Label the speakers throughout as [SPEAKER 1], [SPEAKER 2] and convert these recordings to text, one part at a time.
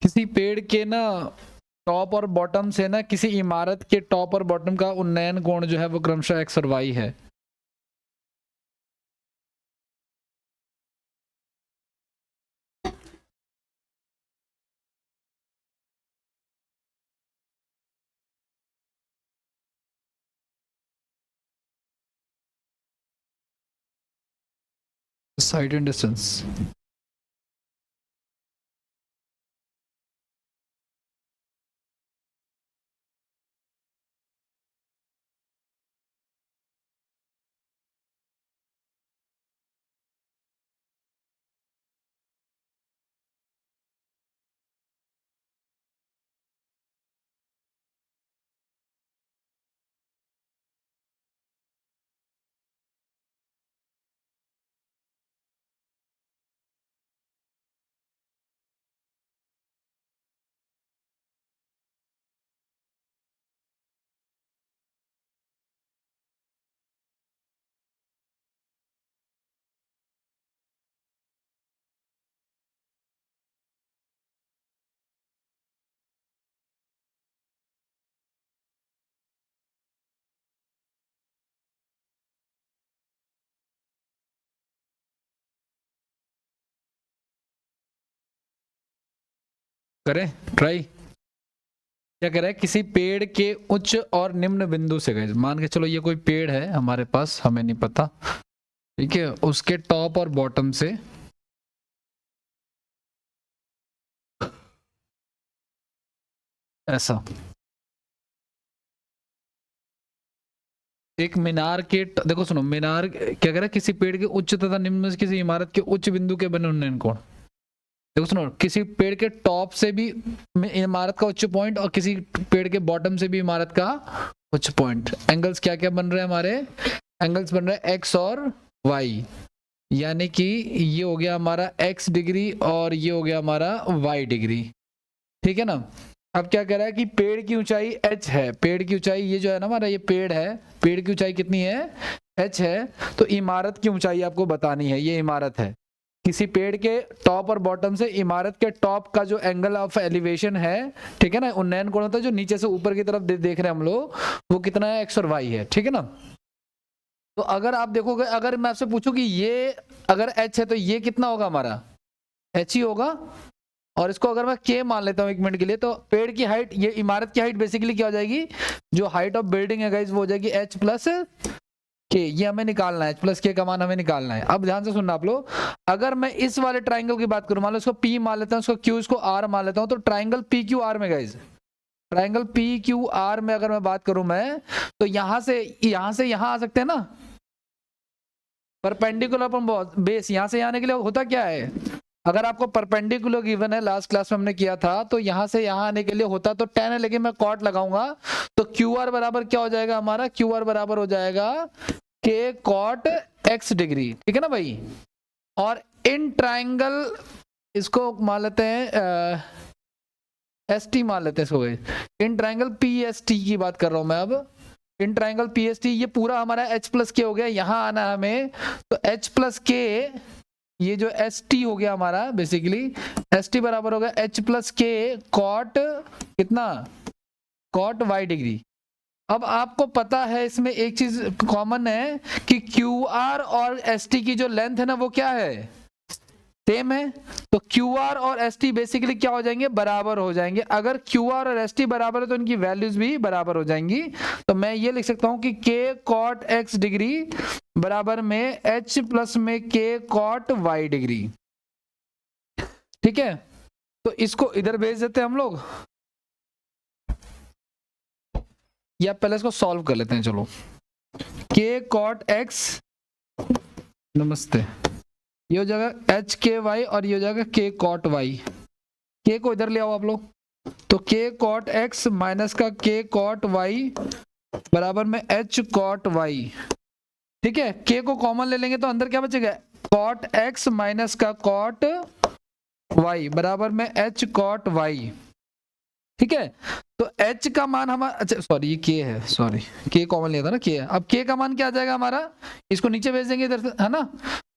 [SPEAKER 1] किसी पेड़ के ना टॉप और बॉटम से ना किसी इमारत के टॉप और बॉटम का उन्नयन कोण जो है वो क्रमशः एक्स और वाई है। Side and distance. करें ट्राई। क्या कह रहा है, किसी पेड़ के उच्च और निम्न बिंदु से गए, मान के चलो ये कोई पेड़ है हमारे पास, हमें नहीं पता, ठीक है, उसके टॉप और बॉटम से ऐसा एक मीनार के देखो सुनो, मीनार क्या कह रहा है, किसी पेड़ के उच्च तथा निम्न में से किसी इमारत के उच्च बिंदु के बने उन्नयन कोण। देखो सुनो, किसी पेड़ के टॉप से भी इमारत का उच्च पॉइंट और किसी पेड़ के बॉटम से भी इमारत का उच्च पॉइंट, एंगल्स क्या क्या बन रहे हैं हमारे, एंगल्स बन रहे हैं एक्स और वाई, यानी कि ये हो गया हमारा एक्स डिग्री और ये हो गया हमारा वाई डिग्री, ठीक है ना। अब क्या कह रहा है कि पेड़ की ऊंचाई h है, पेड़ की ऊंचाई ये जो है ना हमारा, ये पेड़ है, पेड़ की ऊंचाई कितनी है, h है, तो इमारत की ऊंचाई आपको बतानी है, ये इमारत है, किसी पेड़ के टॉप और बॉटम से इमारत के टॉप का जो एंगल ऑफ एलिवेशन है, ठीक है ना, उन्नयन कोण होता है जो नीचे से ऊपर की तरफ देख रहे हैं हम लोग, वो कितना है, एक्स और वाई है, ठीक है ना। तो अगर आप देखोगे, अगर मैं आपसे पूछूं कि ये अगर h है तो ये कितना होगा हमारा, h ही होगा, और इसको अगर मैं k मान लेता हूं 1 मिनट के लिए, तो पेड़ की हाइट, ये इमारत की हाइट बेसिकली क्या हो जाएगी, जो हाइट ऑफ बिल्डिंग है गाइस वो हो जाएगी h प्लस के, ये हमें निकालना है, h प्लस के का मान हमें निकालना है। अब ध्यान से सुनना आप लोग, अगर मैं इस वाले ट्राइंगल की बात करूं, मान लो इसको p मान लेता हूं, इसको q, इसको r मान लेता हूं, तो ट्राइंगल पी क्यू आर में guys, triangle P Q R में अगर मैं बात करूं मैं, तो यहां से यहां आ सकते हैं ना, परपेंडिकुलर बेस, यहां से आने के लिए होता क्या है, अगर आपको परपेंडिकुलर गिवन है, लास्ट क्लास में हमने किया था, तो यहां से यहां आने के लिए होता तो tan है, लेकिन मैं कॉट लगाऊंगा, तो क्यू आर बराबर क्या हो जाएगा हमारा, क्यू आर बराबर हो जाएगा के कॉट एक्स डिग्री, ठीक है ना भाई। और इन ट्राइंगल, इसको मान लेते हैं एस टी मान लेते हैं इसको, in triangle P S T की बात कर रहा हूं मैं अब, in triangle P S T, ये पूरा हमारा एच प्लस के हो गया, यहां आना है हमें, तो एच प्लस के, ये जो एस टी हो गया हमारा बेसिकली, एस टी बराबर हो गया एच प्लस के कॉट कितना, कॉट वाई डिग्री। अब आपको पता है इसमें एक चीज कॉमन है कि क्यू आर और एस टी की जो लेंथ है ना वो क्या है, सेम है, तो क्यू आर और एस टी बेसिकली क्या हो जाएंगे, बराबर हो जाएंगे। अगर क्यू आर और एस टी बराबर है तो इनकी वैल्यूज भी बराबर हो जाएंगी, तो मैं ये लिख सकता हूं कि के कॉट एक्स डिग्री बराबर में एच प्लस में के कॉट वाई डिग्री, ठीक है। तो इसको इधर भेज देते हैं हम लोग, या पहले इसको सॉल्व कर लेते हैं, चलो, के कॉट एक्स, नमस्ते, ये हो जाएगा एच के वाई और ये हो जाएगा के कॉट वाई, के को इधर ले आओ आप लोग, तो के कॉट एक्स माइनस का के कॉट वाई बराबर में एच कॉट वाई, ठीक है। के को कॉमन ले लेंगे तो अंदर क्या बचेगा, कॉट एक्स माइनस का कॉट वाई बराबर में एच कॉट वाई, ठीक है। तो h का मान हमारा, अच्छा सॉरी ये k है, सॉरी k कॉमन लिया था ना, k है, अब k का मान क्या आ जाएगा हमारा, इसको नीचे भेज देंगे इधर से, है ना,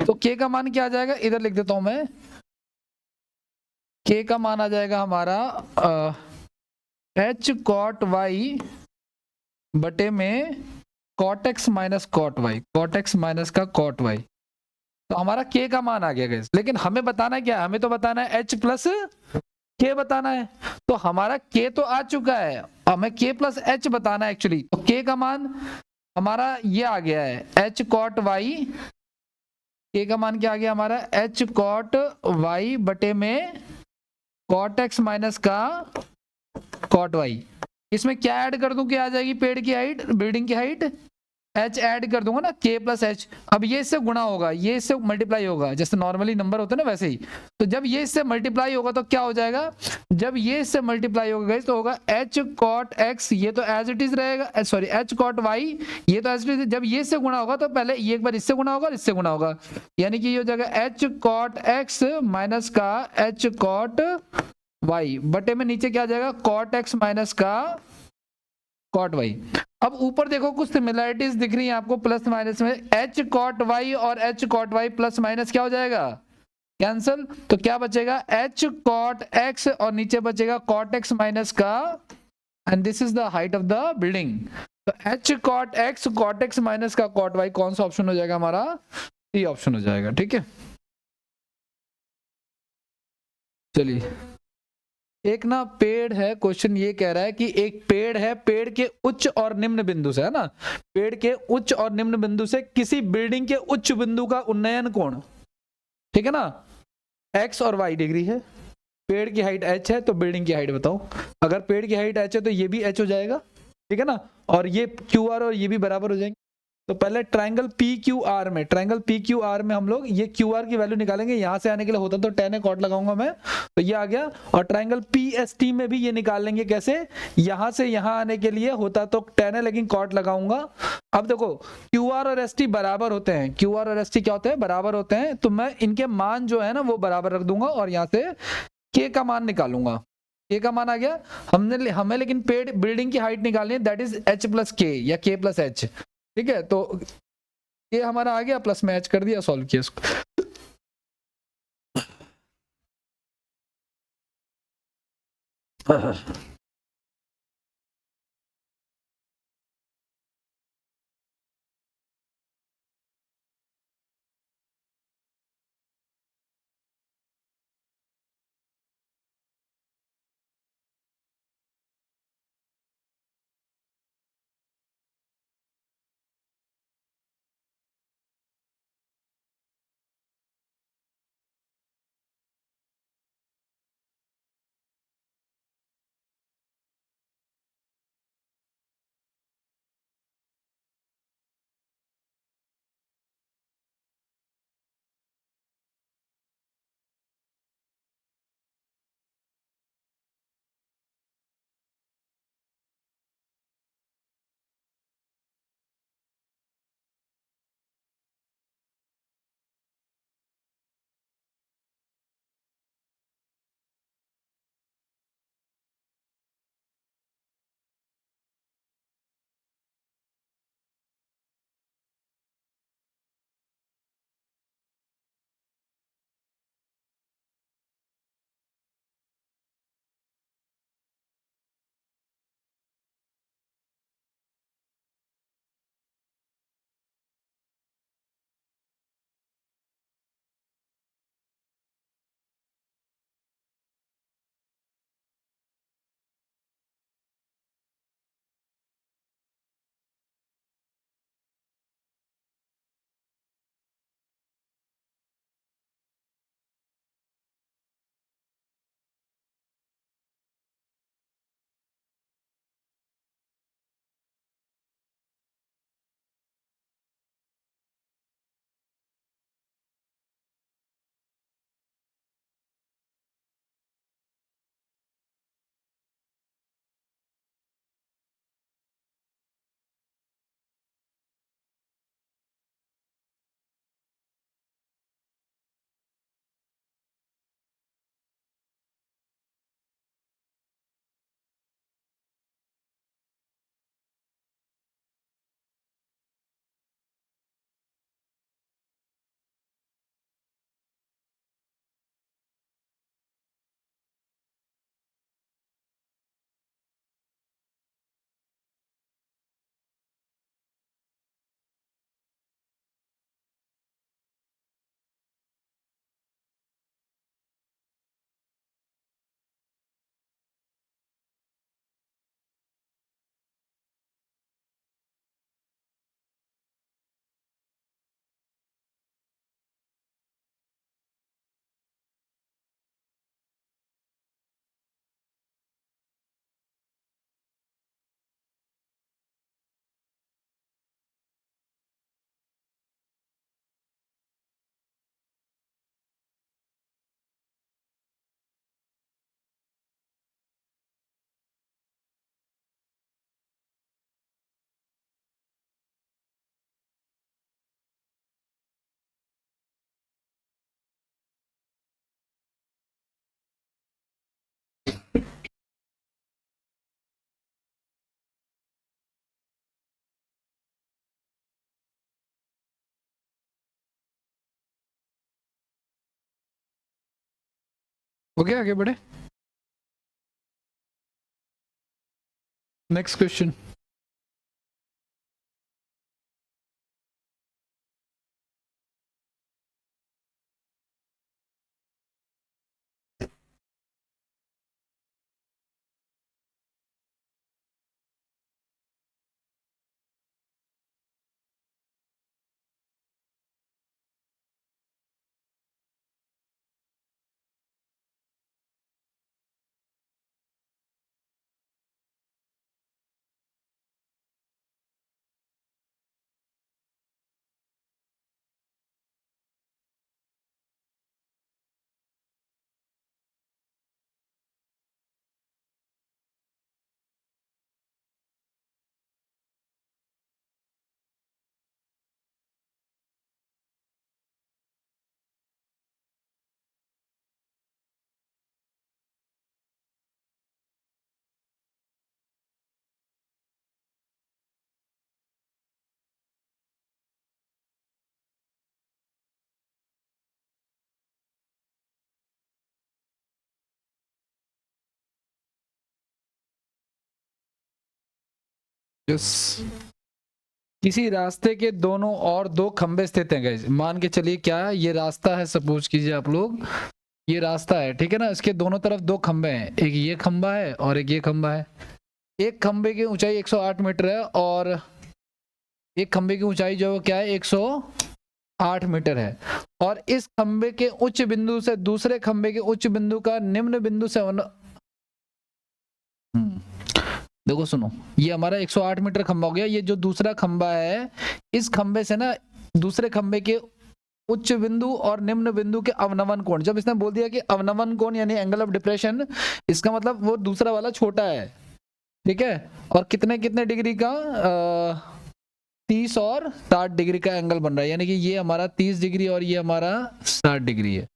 [SPEAKER 1] तो k का मान क्या आ जाएगा, इधर लिख देता हूं मैं, के का मान आ जाएगा हमारा एच कॉट वाई बटे में cot x minus cot y, cot x minus का कॉट वाई। तो हमारा के का मान आ गया गाइस, लेकिन हमें बताना है क्या, हमें तो बताना है एच प्लस के बताना है। तो हमारा के तो आ चुका है, हमें के प्लस एच बताना है एक्चुअली। तो के का मान हमारा ये आ गया है एच कॉट वाई, के का मान क्या आ गया हमारा एच कॉट वाई बटे में कॉट एक्स माइनस का कॉट वाई। इसमें क्या ऐड कर दूं, क्या आ जाएगी पेड़ की हाइट, बिल्डिंग की हाइट, एच ऐड कर दूंगा ना, के प्लस एच। अब ये इससे गुणा होगा, ये इससे मल्टीप्लाई होगा, जैसे नॉर्मली नंबर होता है ना वैसे ही। तो जब ये इससे मल्टीप्लाई होगा तो क्या हो जाएगा, जब ये इससे मल्टीप्लाई होगा तो होगा एच कॉट एक्स, ये तो एज इट इज रहेगा, सॉरी एच कॉट वाई, ये तो एज इट इज। जब ये इससे गुणा होगा तो पहले ये एक बार इससे गुणा होगा और इससे गुणा होगा, यानी कि ये हो जाएगा एच कॉट एक्स माइनस का एच कॉट वाई बटे में नीचे क्या आ जाएगा कॉट एक्स माइनस का कॉट वाई। अब ऊपर देखो कुछ सिमिलरिटीज दिख रही है आपको प्लस माइनस में, एच कॉट वाई और h cot y plus minus क्या हो जाएगा कैंसल। तो क्या बचेगा एच कॉट एक्स और नीचे बचेगा कॉट एक्स माइनस का, and this is the height of the building. तो एच कॉट एक्स माइनस का कॉट वाई कौन सा ऑप्शन हो जाएगा हमारा, सी ऑप्शन हो जाएगा। ठीक है, चलिए एक ना पेड़ है, क्वेश्चन ये कह रहा है कि एक पेड़ है, पेड़ के उच्च और निम्न बिंदु से, है ना, पेड़ के उच्च और निम्न बिंदु से किसी बिल्डिंग के उच्च बिंदु का उन्नयन कोण, ठीक है ना, एक्स और वाई डिग्री है। पेड़ की हाइट एच है तो बिल्डिंग की हाइट बताओ। अगर पेड़ की हाइट एच है तो ये भी एच हो जाएगा, ठीक है ना, और ये क्यू आर और ये भी बराबर हो जाएंगे। तो पहले ट्रायंगल पी क्यू आर में, ट्रायंगल पी क्यू आर में हम लोग ये क्यू आर की वैल्यू निकालेंगे। यहां से आने के लिए होता तो टेन कॉट लगाऊंगा मैं, तो ये आ गया। और ट्रायंगल पी एस टी में भी ये निकाल लेंगे, कैसे, यहां से यहां आने के लिए होता तो टेन है लेकिन कॉट लगाऊंगा। अब देखो क्यू आर और एस टी बराबर होते हैं, क्यू आर और एस टी क्या होते हैं, बराबर होते हैं। तो मैं इनके मान जो है ना वो बराबर रख दूंगा और यहाँ से के का मान निकालूंगा। के का मान आ गया, हमें लेकिन पेड़ बिल्डिंग की हाइट निकालनी है, दैट इज एच प्लस के या के प्लस एच। ठीक है, तो ये हमारा आ गया, प्लस मैच कर दिया, सॉल्व किया इसको। ओके आगे बढ़े, नेक्स्ट क्वेश्चन। यस, किसी रास्ते के दोनों और दो खंबे स्थित हैं गाइस, मान के चलिए क्या है, ये रास्ता है, सपोज कीजिए आप लोग, ये रास्ता है, ठीक है ना, इसके दोनों तरफ दो खंबे हैं, एक ये खंबा है और एक ये खंबा है। एक खंबे की ऊंचाई 108 मीटर है और एक खंबे की ऊंचाई जो है क्या है, 108 मीटर है। और इस खंबे के उच्च बिंदु से दूसरे खंबे के उच्च बिंदु का निम्न बिंदु से देखो सुनो, ये हमारा 108 मीटर खंबा हो गया, ये जो दूसरा खंबा है, इस खंबे से ना दूसरे खंबे के उच्च बिंदु और निम्न बिंदु के अवनवन कोण, जब इसने बोल दिया कि अवनवन कोण यानी एंगल ऑफ डिप्रेशन, इसका मतलब वो दूसरा वाला छोटा है, ठीक है। और कितने कितने डिग्री का, 30 और 60 डिग्री का एंगल बन रहा है, यानी कि ये हमारा 30 डिग्री और ये हमारा 60 डिग्री है,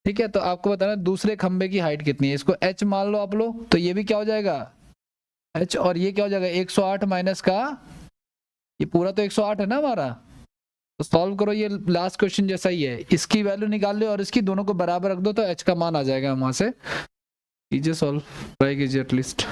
[SPEAKER 1] ठीक है। तो आपको बताना दूसरे खंबे की हाइट कितनी है, इसको h मान लो आप लोग, तो ये भी क्या हो जाएगा h, और ये क्या हो जाएगा 108 माइनस का, ये पूरा तो 108 है ना हमारा, तो सॉल्व करो, ये लास्ट क्वेश्चन जैसा ही है, इसकी वैल्यू निकाल लो और इसकी दोनों को बराबर रख दो, तो h का मान आ जाएगा वहां से। कीजिए सॉल्व, ट्राई कीजिए एटलीस्ट।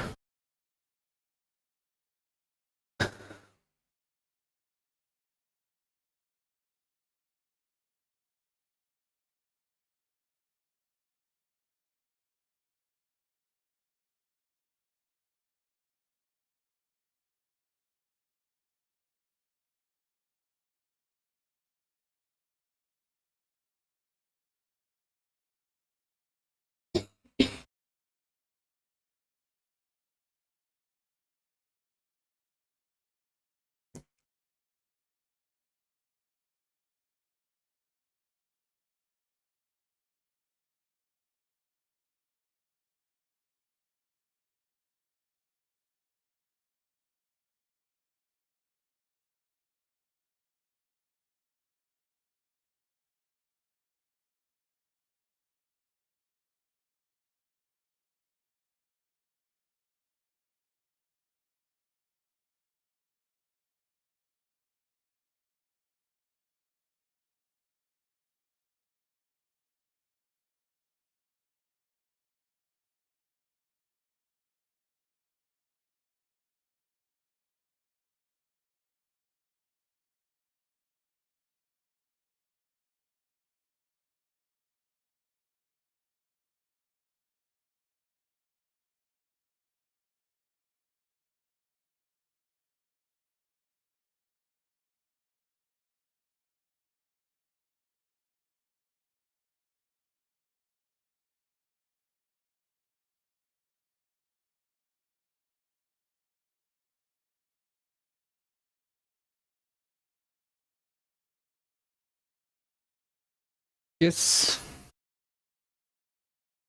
[SPEAKER 1] यस,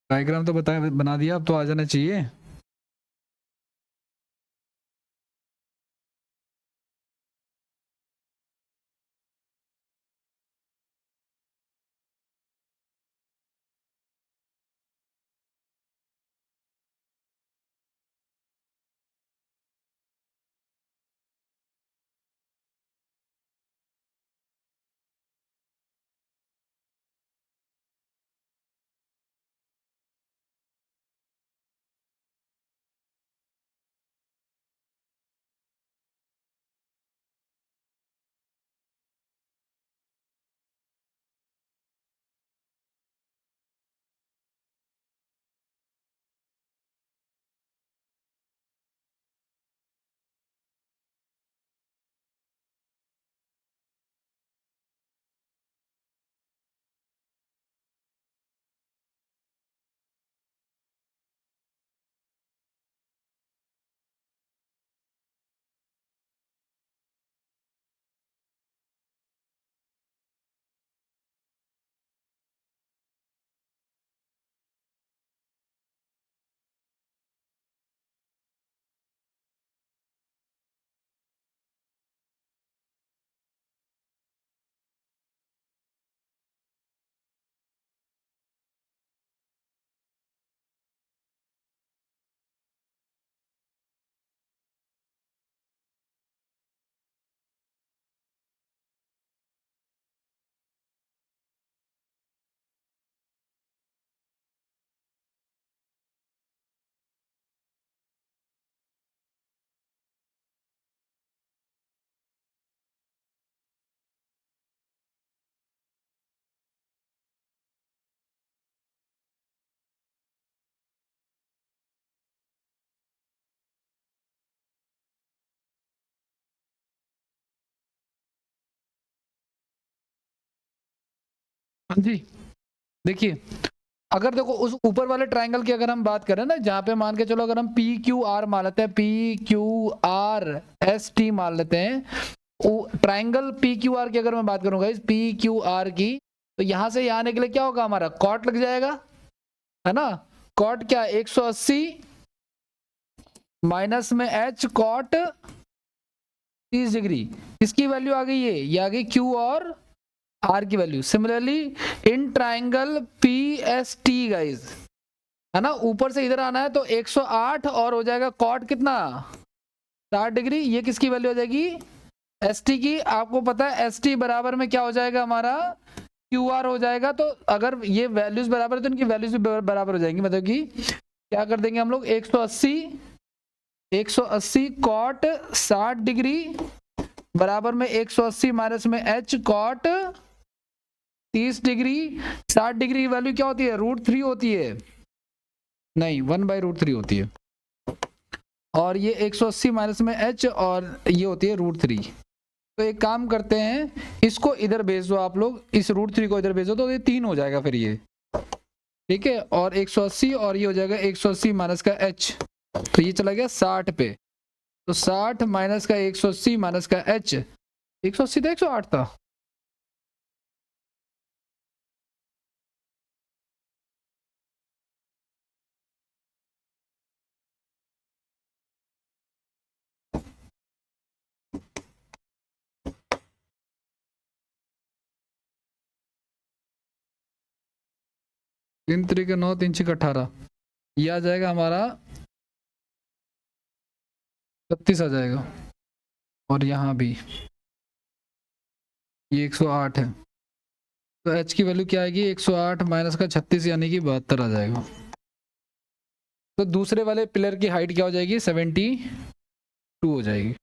[SPEAKER 1] डायग्राम तो बताया, बना दिया, अब तो आ जाना चाहिए। हाँ जी, देखिए अगर देखो उस ऊपर वाले ट्रायंगल की अगर हम बात करें ना, जहां पे मान के चलो अगर हम पी क्यू आर मान लेते हैं, P Q R S T मान लेते हैं, ट्रायंगल पी क्यू आर की अगर मैं बात करूंगा इस पी क्यू आर की, तो यहां से यहां आने के लिए क्या होगा, हमारा कॉट लग जाएगा, है ना। कॉट क्या, 180 माइनस में एच कॉट 30 डिग्री, किसकी वैल्यू आ गई, ये आ गई क्यू और आर की value. Similarly in triangle P S T guys, है ना, ऊपर से इधर आना है तो 108 और हो जाएगा कॉट कितना, 60 डिग्री, ये किसकी वैल्यू हो जाएगी, एस टी की। आपको पता है एस टी बराबर में क्या हो जाएगा, हमारा क्यू आर हो जाएगा। तो अगर ये वैल्यूज बराबर है तो इनकी वैल्यूज भी बराबर हो जाएंगी, मतलब कि क्या कर देंगे हम लोग, 180 कॉट 60 डिग्री बराबर में 180 माइनस में एच कॉट 30 डिग्री। 60 डिग्री की वैल्यू क्या होती है, √3 होती है, नहीं 1/√3 होती है, और ये 180 माइनस में एच और ये होती है √3। तो एक काम करते हैं, इसको इधर भेज दो आप लोग, इस √3 को इधर भेज दो तो ये 3 हो जाएगा फिर ये, ठीक है, और 180 और ये हो जाएगा 180 माइनस का एच, तो ये चला गया 60 पे। तो 60 माइनस का 180 माइनस का एच, 180 था 108 था, तीन तरीके 9 3 6 18, ये आ जाएगा हमारा 36 आ जाएगा, और यहाँ भी ये 108 है, तो एच की वैल्यू क्या आएगी, 108 माइनस का 36 यानी कि 72 आ जाएगा। तो दूसरे वाले पिलर की हाइट क्या हो जाएगी, 72 हो जाएगी।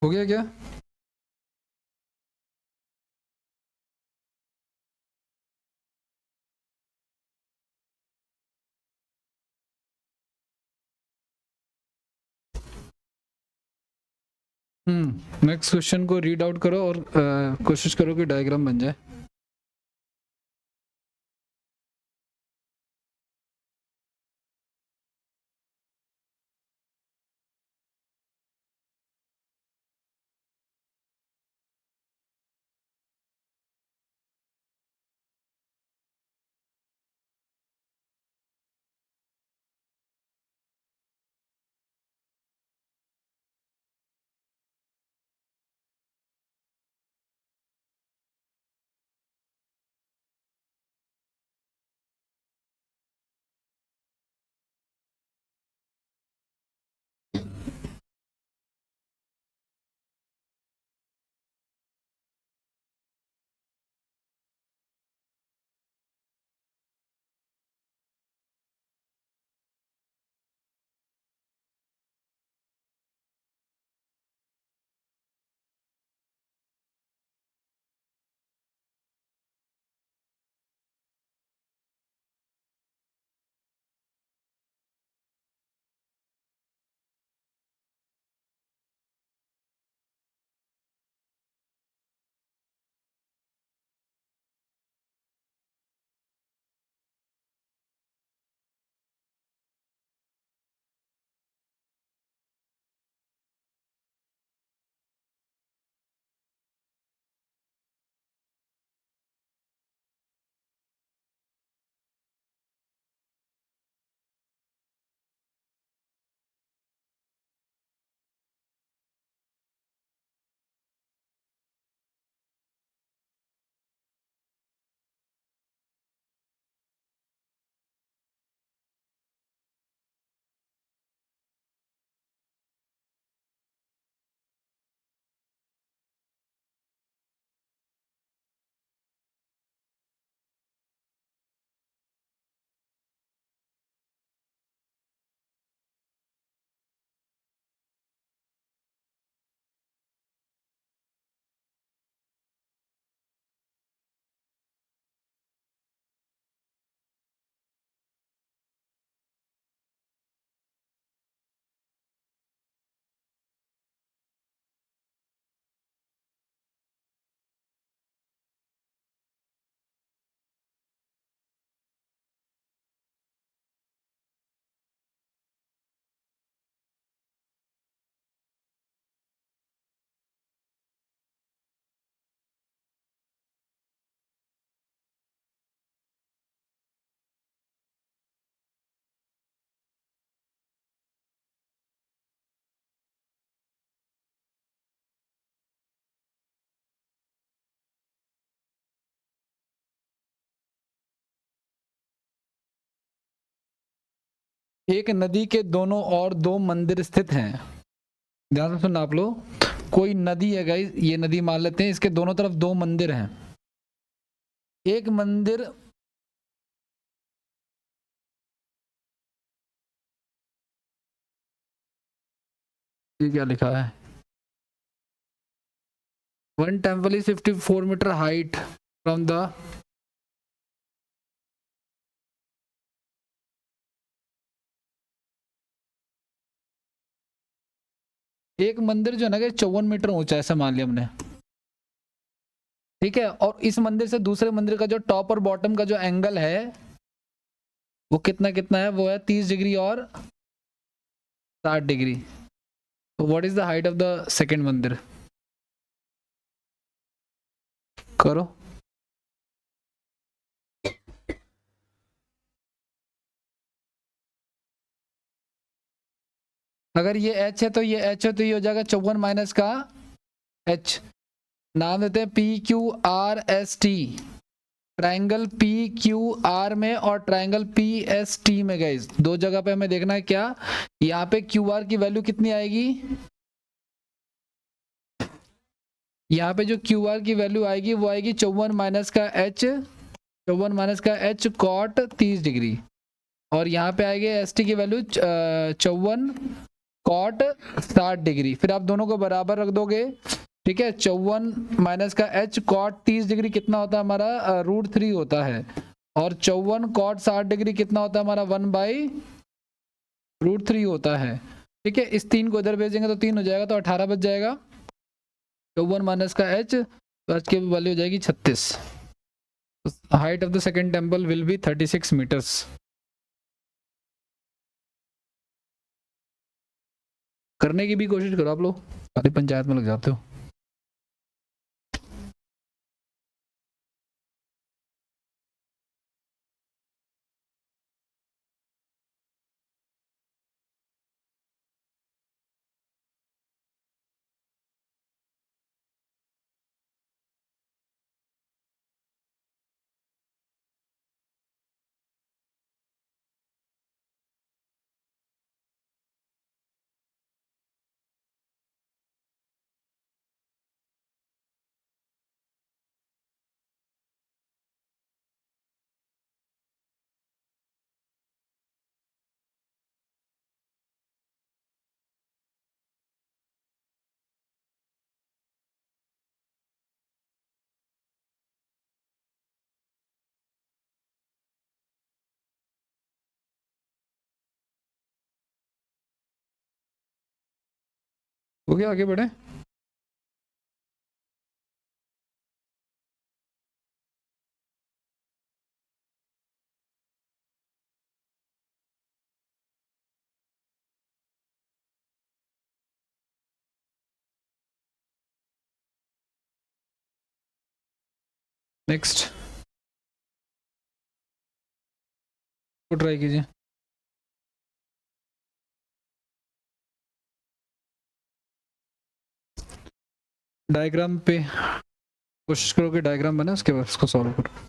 [SPEAKER 1] हो गया क्या, नेक्स्ट क्वेश्चन को रीड आउट करो और कोशिश करो कि डायग्राम बन जाए। एक नदी के दोनों ओर दो मंदिर स्थित हैं। ध्यान से सुनना आप लोग, कोई नदी है गाइस, ये नदी मान लेते हैं, इसके दोनों तरफ दो मंदिर हैं। एक मंदिर ये क्या लिखा है, one temple is 54 metre height from the, एक मंदिर जो है ना कि 54 मीटर ऊंचा है, ऐसा मान लिया हमने, ठीक है। और इस मंदिर से दूसरे मंदिर का जो टॉप और बॉटम का जो एंगल है वो कितना कितना है, वो है 30 डिग्री और 60 डिग्री। तो what is the height of the second मंदिर, करो। अगर ये h है तो ये h है, तो ये हो जाएगा 54 माइनस का h। नाम देते हैं P Q R S T, triangle P Q R में और ट्राइंगल पी एस टी में। गाइस दो जगह पे हमें देखना है क्या, यहाँ पे क्यू आर की वैल्यू कितनी आएगी, यहाँ पे जो क्यू आर की वैल्यू आएगी वो आएगी 54 माइनस का h, 54 माइनस का h कॉट 30 डिग्री। और यहाँ पे आएगी एस टी की वैल्यू 54 कॉट 60 डिग्री। फिर आप दोनों को बराबर रख दोगे, ठीक है। 54 माइनस का h कॉट 30 डिग्री कितना होता है हमारा, √3 होता है। और 54 कॉट 60 डिग्री कितना होता है हमारा, 1/√3 होता है, ठीक है। इस 3 को इधर भेजेंगे तो 3 हो जाएगा, तो 18 बच जाएगा। 54 माइनस का h, तो h की वैल्यू हो जाएगी 36। Height of the second temple will be 36 metres. करने की भी कोशिश करो आप लोग, सारी पंचायत में लग जाते हो। हो गया, आगे बढ़े। नेक्स्ट को ट्राई कीजिए। डायग्राम पे कोशिश करो कि डायग्राम बने, उसके बाद उसको सॉल्व करो।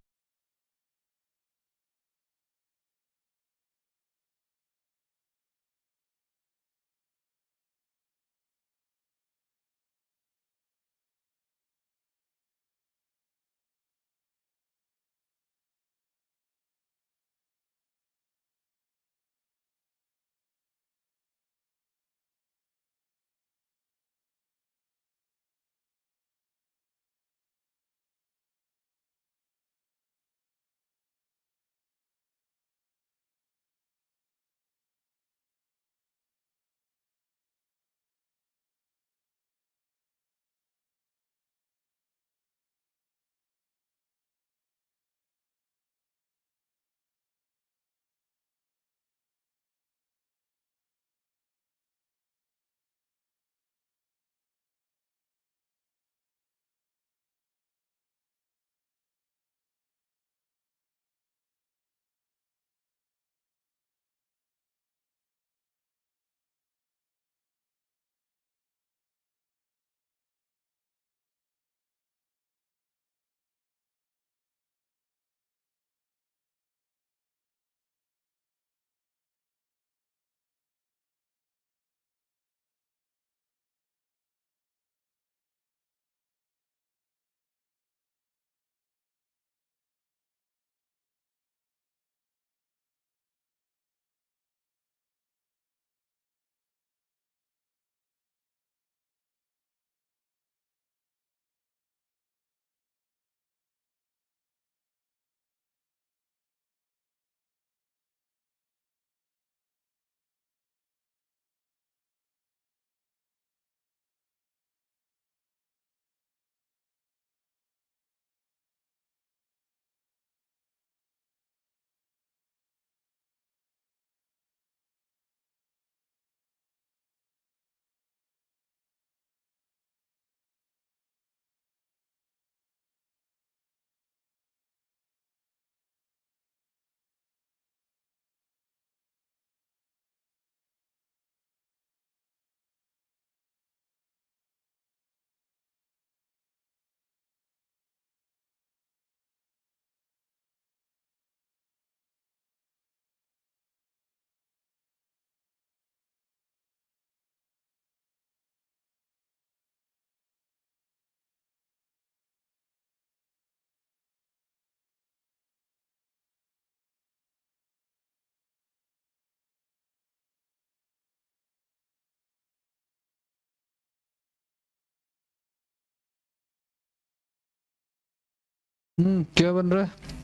[SPEAKER 1] क्या बन रहा है?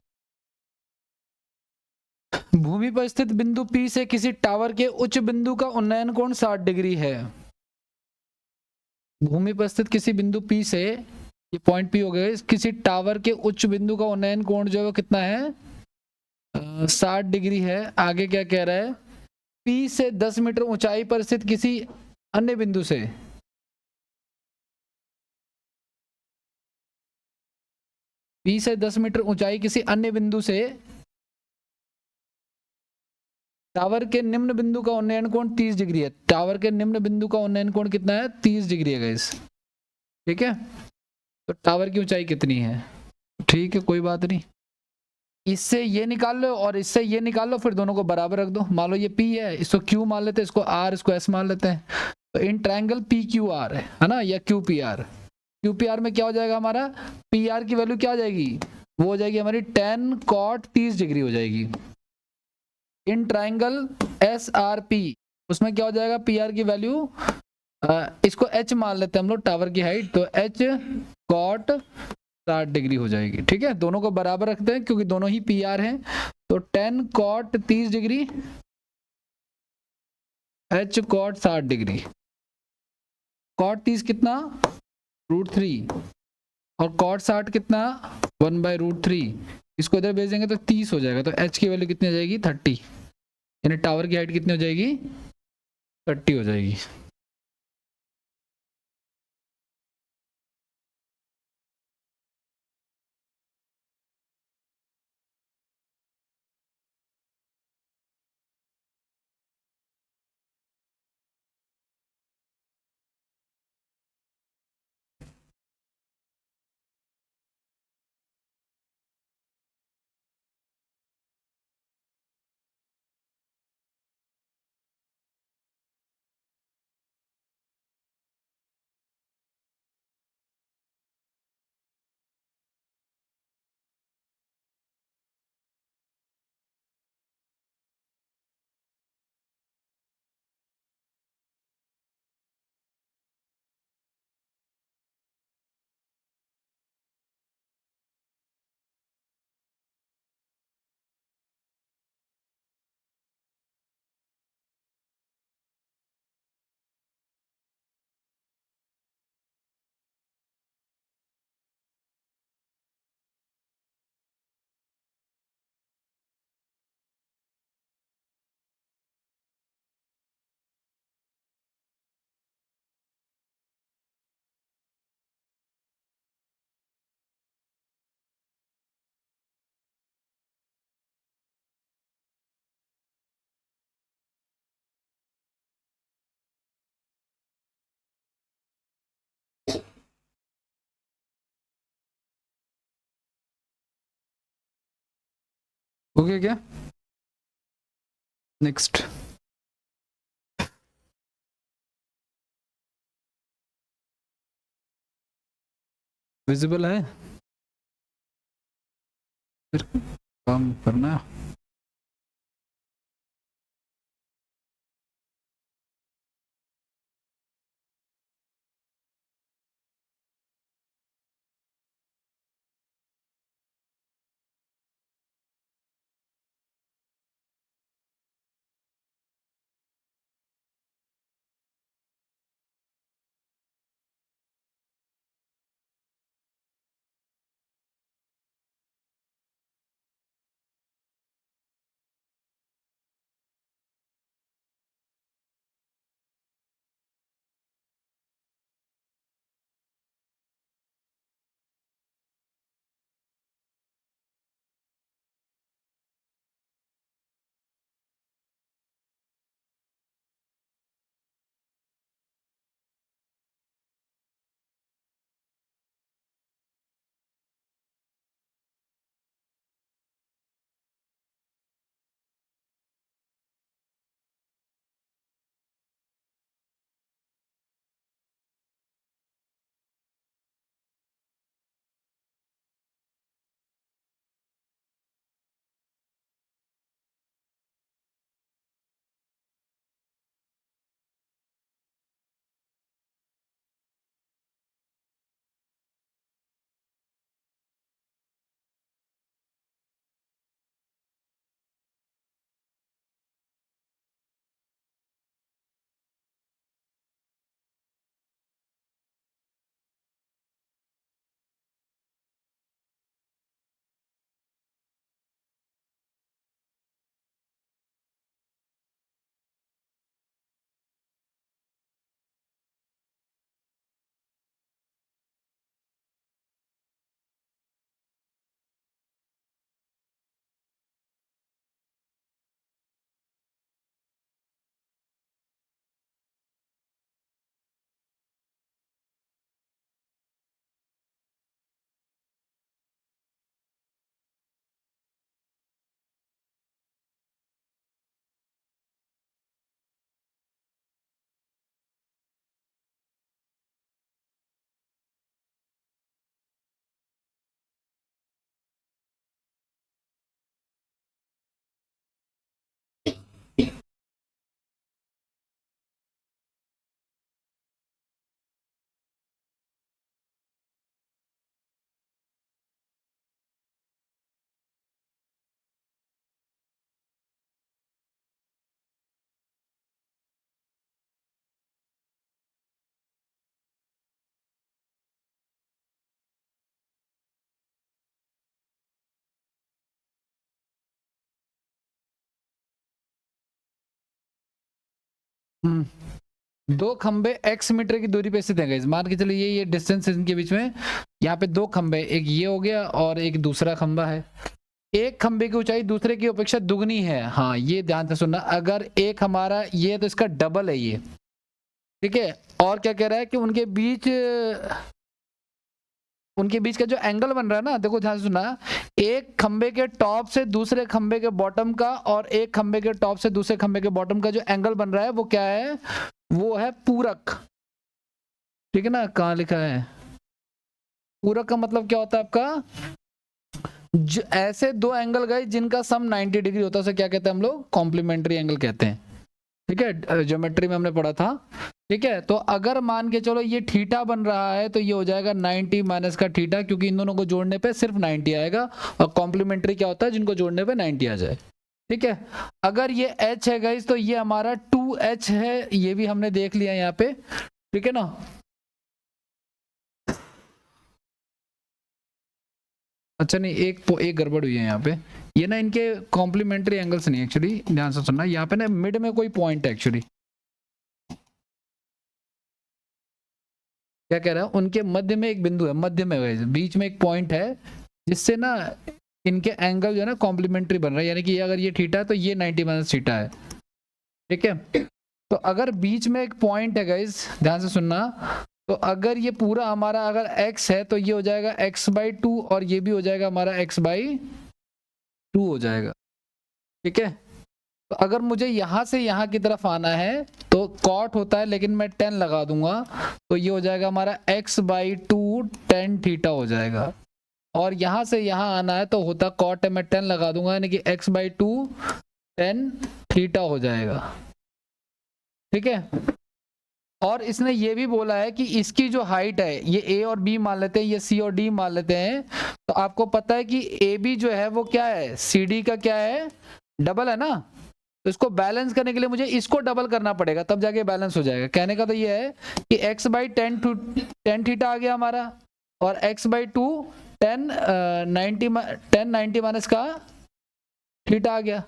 [SPEAKER 1] भूमि पर स्थित बिंदु P से किसी टावर के उच्च बिंदु का उन्नयन कोण 60 डिग्री है। भूमि पर स्थित किसी बिंदु P से, ये पॉइंट P हो गए, किसी टावर के उच्च बिंदु का उन्नयन कोण जो है वो कितना है? 60 डिग्री है। आगे क्या कह रहा है? P से 10 मीटर ऊंचाई पर स्थित किसी अन्य बिंदु से, P से 10 मीटर ऊंचाई किसी अन्य बिंदु से टावर के निम्न बिंदु का उन्नयन कोण 30 डिग्री है। टावर के निम्न बिंदु का उन्नयन कोण कितना है? 30 डिग्री है गाइस। ठीक है, तो टावर की ऊंचाई कितनी है? ठीक है, कोई बात नहीं। इससे ये निकाल लो और इससे ये निकाल लो, फिर दोनों को बराबर रख दो। मान लो ये P है, इसको Q मान लेते हैं, इसको R, इसको S मान लेते हैं। तो इन ट्रायंगल PQR है ना, या QPR। QPR में क्या हो जाएगा हमारा? PR की वैल्यू क्या हो जाएगी? वो हो जाएगी हमारी 10 cot 30 डिग्री हो जाएगी। इन ट्रायंगल SRP, उसमें क्या हो जाएगा? PR की वैल्यू, इसको H मान लेते हैं हम लोग, टावर की हाइट, तो H cot 60 डिग्री हो जाएगी। ठीक है, दोनों को बराबर रखते हैं क्योंकि दोनों ही PR हैं। तो 10 cot 30 degree, H cot 60 degree. cot 30 कितना? √3। और cot 60 कितना? 1/√3। इसको इधर भेजेंगे तो 30 हो जाएगा। तो H की वैल्यू कितनी हो जाएगी? 30। यानी टावर की हाइट कितनी हो जाएगी? 30 हो जाएगी। ओके क्या? नेक्स्ट। विजिबल है? फिर काम करना। दो खंबे x मीटर की दूरी पे स्थित है गाइस, मान के चलिए ये डिस्टेंस इनके बीच में, यहाँ पे दो खंबे, एक ये हो गया और एक दूसरा खंबा है। एक खंबे की ऊंचाई दूसरे की अपेक्षा दुगनी है, हाँ ये ध्यान से सुनना, अगर एक हमारा ये तो इसका डबल है ये, ठीक है। और क्या कह रहा है कि उनके बीच का जो एंगल बन रहा है ना, देखो ध्यान से सुनना, एक खंबे के टॉप से दूसरे खंबे के बॉटम का और एक खंबे के टॉप से दूसरे खंबे के बॉटम का जो एंगल बन रहा है वो क्या है, वो है पूरक, ठीक है ना। कहाँ लिखा है पूरक का मतलब क्या होता है आपका, ऐसे दो एंगल गए जिनका सम 90 डिग्री होता है, उसे क्या कहते हैं हम लोग, कॉम्प्लीमेंट्री एंगल कहते हैं, ठीक है, ज्योमेट्री में हमने पढ़ा था, ठीक है। तो अगर मान के चलो ये थीटा बन रहा है तो ये हो जाएगा 90 माइनस का थीटा, क्योंकि इन दोनों को जोड़ने पे सिर्फ 90 आएगा, और कॉम्प्लीमेंट्री क्या होता है, जिनको जोड़ने पे 90 आ जाए, ठीक है। अगर ये h है गाइस तो ये हमारा 2h है, ये भी हमने देख लिया यहाँ पे, ठीक है ना। अच्छा नहीं, एक गड़बड़ हुई है यहाँ पे, ये ना इनके कॉम्प्लीमेंट्री एंगल्स नहीं, एक्चुअली ध्यान से सुनना, यहाँ पे ना मिड में कोई पॉइंट है एक्चुअली, क्या कह रहा है, उनके मध्य में एक बिंदु है, मध्य में बीच में एक पॉइंट है, जिससे ना इनके एंगल जो है ना कॉम्प्लीमेंट्री बन रहा है, यानी कि अगर ये थीटा है तो ये 90 माइनस थीटा है, ठीक है। तो अगर बीच में एक पॉइंट है गाइस, ध्यान से सुनना, तो अगर ये पूरा हमारा अगर x है तो ये हो जाएगा x/2 और ये भी हो जाएगा हमारा x/2 हो जाएगा, ठीक है। तो अगर मुझे यहां से यहां की तरफ आना है तो कॉट होता है, लेकिन मैं 10 लगा दूंगा, तो ये हो जाएगा हमारा x/2 tan थीटा हो जाएगा। और यहां से यहां आना है तो होता कॉट है, मैं 10 लगा दूंगा, यानी कि x/2 tan थीटा हो जाएगा, ठीक है। और इसने ये भी बोला है कि इसकी जो हाइट है, ये ए और बी मान लेते हैं, ये सी और डी मान लेते हैं, तो आपको पता है कि ए बी जो है वो क्या है, सी डी का क्या है, डबल है ना। तो इसको बैलेंस करने के लिए मुझे इसको डबल करना पड़ेगा, तब जाके बैलेंस हो जाएगा। कहने का तो ये है कि x/tan थीटा आ गया हमारा, और x/2 tan 90 माइनस का थीटा आ गया।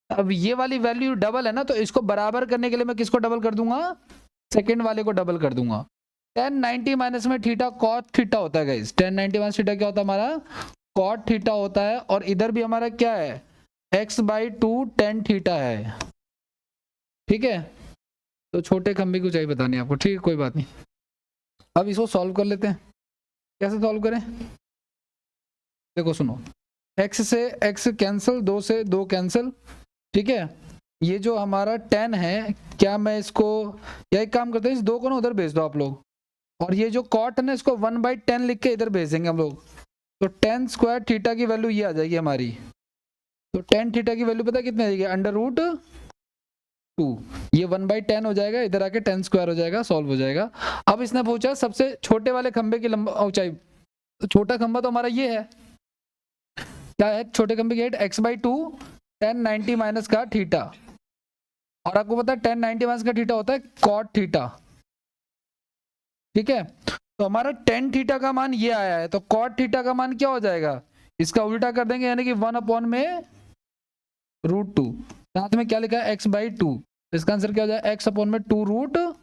[SPEAKER 1] अब ये वाली वैल्यू डबल है ना, तो इसको बराबर करने के लिए मैं किसको डबल कर दूंगा, सेकंड वाले को डबल कर दूंगा। tan 90 माइनस में थीटा cot थीटा होता है गाइस, tan 90 माइनस थीटा क्या होता है हमारा, cot थीटा होता है, और इधर भी हमारा क्या है, x/2 tan थीटा है, ठीक है। तो छोटे खंबे की ऊंचाई बतानी है आपको, ठीक है, कोई बात नहीं। अब इसको सॉल्व कर लेते हैं, कैसे सॉल्व करें, देखो सुनो, x से x कैंसिल, 2 से 2 कैंसिल, ठीक है। ये जो हमारा 10 है, क्या मैं इसको, या एक काम करते हैं, इस 2 को ना उधर भेज दो आप लोग, और ये जो कॉट है ना इसको 1/10 लिख के इधर भेज देंगे हम लोग, तो tan स्क्वायर थीटा की वैल्यू ये आ जाएगी हमारी। तो tan थीटा की वैल्यू पता कितनी आ जाएगी, √2, ये 1/10 हो जाएगा, इधर आके tan स्क्वायर हो जाएगा, सॉल्व हो जाएगा। अब इसने पूछा सबसे छोटे वाले खंबे की लंबा ऊंचाई, तो छोटा खंबा तो हमारा ये है, क्या है छोटे खंबे की हाइट, x/2 tan 90 माइनस का थीटा, और आपको पता है tan 90 माइनस का थीटा होता है cot थीटा, ठीक है। तो हमारा tan थीटा का मान ये आया है, तो cot थीटा का मान क्या हो जाएगा, इसका उल्टा कर देंगे, यानी कि 1/√2, साथ में क्या लिखा है x/2, इसका आंसर क्या हो जाएगा, x/2√2।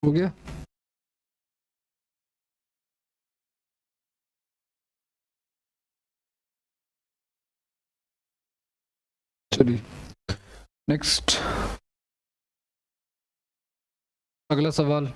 [SPEAKER 1] हो गया। चलिए नेक्स्ट, अगला सवाल।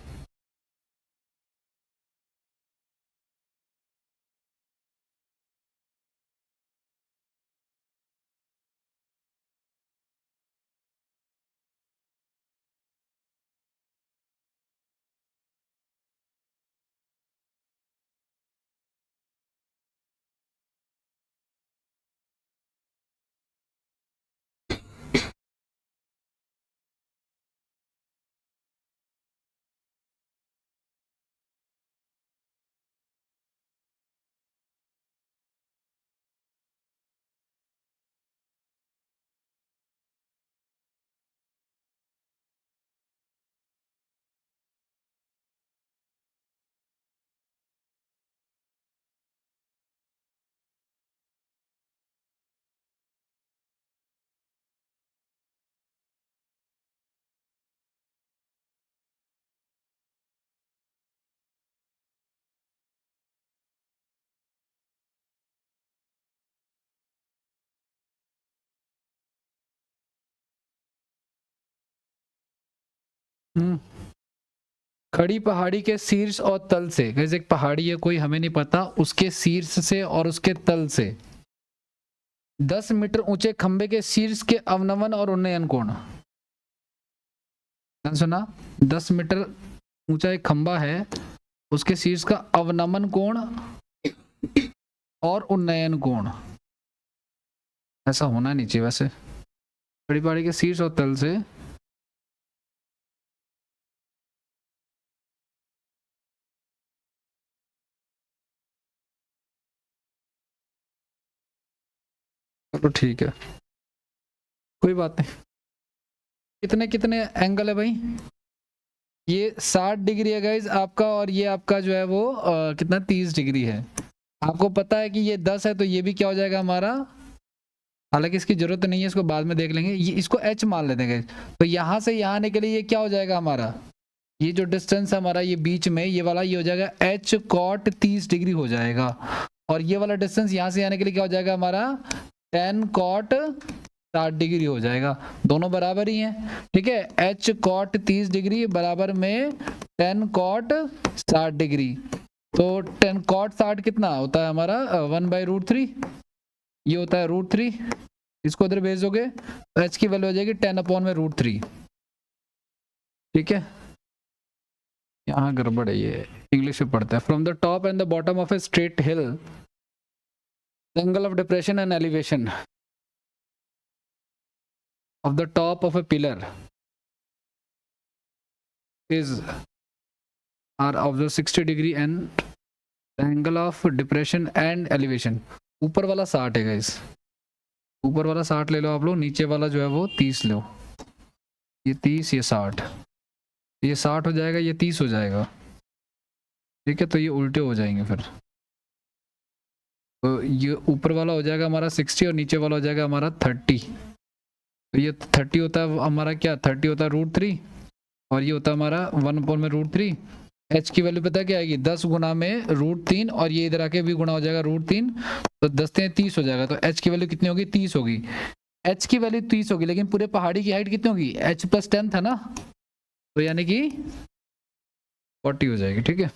[SPEAKER 1] खड़ी पहाड़ी के शीर्ष और तल से, जैसे एक पहाड़ी है कोई, हमें नहीं पता, उसके शीर्ष से और उसके तल से 10 मीटर ऊंचे खंबे के शीर्ष के अवनमन और उन्नयन कोण। सुना? 10 मीटर ऊंचा एक खंबा है, उसके शीर्ष का अवनमन कोण और उन्नयन कोण, ऐसा होना नहीं चाहिए वैसे। खड़ी पहाड़ी के शीर्ष और तल से, चलो ठीक है, कोई बात नहीं। कितने कितने एंगल है भाई? ये 60 डिग्री है गाइज आपका, और ये आपका जो है वो कितना 30 डिग्री है। आपको पता है कि ये 10 है, तो ये भी क्या हो जाएगा हमारा, हालांकि इसकी जरूरत नहीं है, इसको बाद में देख लेंगे। ये इसको h मान लेते हैं गाइज। तो यहाँ से यहाँ आने के लिए ये क्या हो जाएगा हमारा, ये जो डिस्टेंस है हमारा, ये बीच में ये वाला, ये हो जाएगा h cot 30 डिग्री हो जाएगा। और ये वाला डिस्टेंस यहाँ से आने के लिए क्या हो जाएगा हमारा, tan cot 60 डिग्री हो जाएगा। दोनों बराबर ही हैं, ठीक है। h cot 30 डिग्री बराबर में tan cot 60 डिग्री। तो tan cot 60 कितना होता है हमारा, 1/√3, ये होता है √3। इसको इधर भेजोगे तो h की वैल्यू हो जाएगी 10/√3, ठीक है। यहाँ गड़बड़ है, ये इंग्लिश में पढ़ता है। From the top and the bottom of a straight hill, angle of depression and elevation of the top of a pillar is are of the 60 degree and the angle of depression and elevation। ऊपर वाला 60 है guys, ऊपर वाला 60 ले लो आप लोग, नीचे वाला जो है वो 30 लो। ये 30, ये 60, ये 60 हो जाएगा, ये 30 हो जाएगा, ठीक है। तो ये उल्टे हो जाएंगे फिर, तो ये ऊपर वाला हो जाएगा हमारा 60 और नीचे वाला हो जाएगा हमारा 30। तो ये 30 होता है हमारा क्या, 30 होता है √3, और ये होता है हमारा 1/√3। h की वैल्यू पता है क्या आएगी, 10 गुना में √3, और ये इधर आके भी गुना हो जाएगा √3, तो 10 से 30 हो जाएगा। तो h की वैल्यू कितनी होगी, 30 होगी। h की वैल्यू 30 होगी, लेकिन पूरे पहाड़ी की हाइट कितनी होगी, h+10 था ना, तो यानी कि 40 हो जाएगी, ठीक है।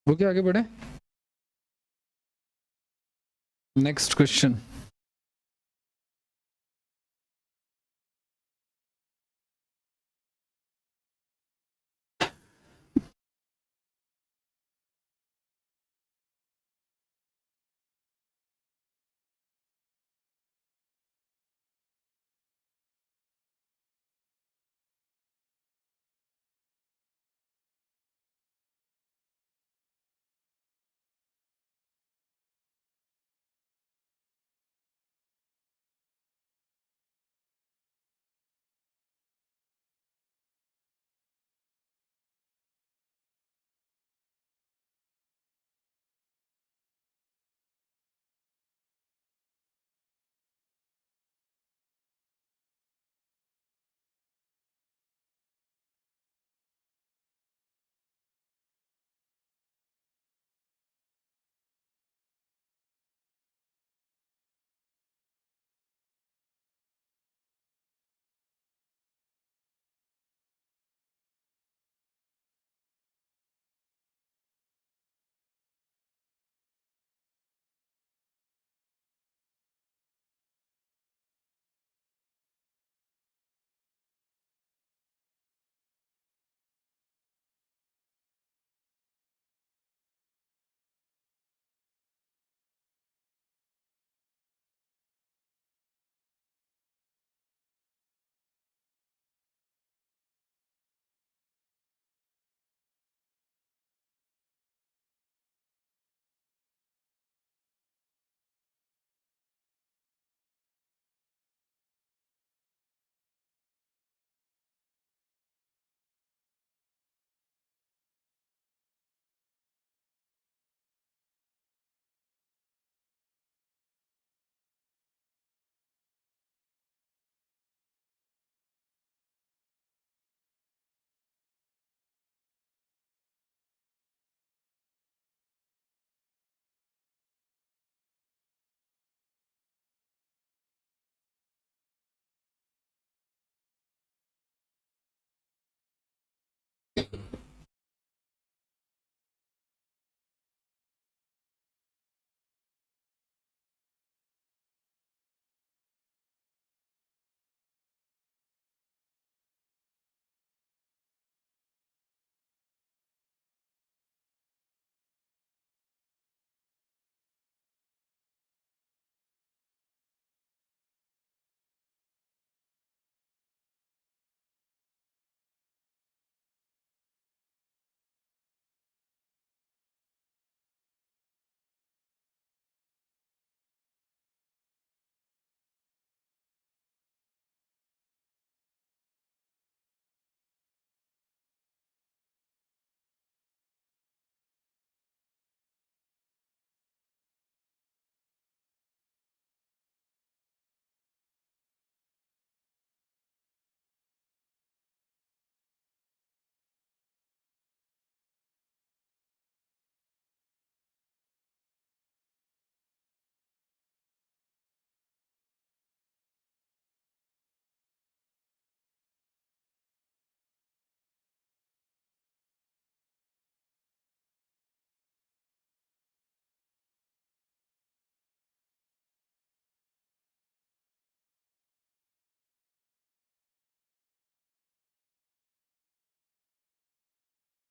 [SPEAKER 1] वो क्या, आगे बढ़े। Next question.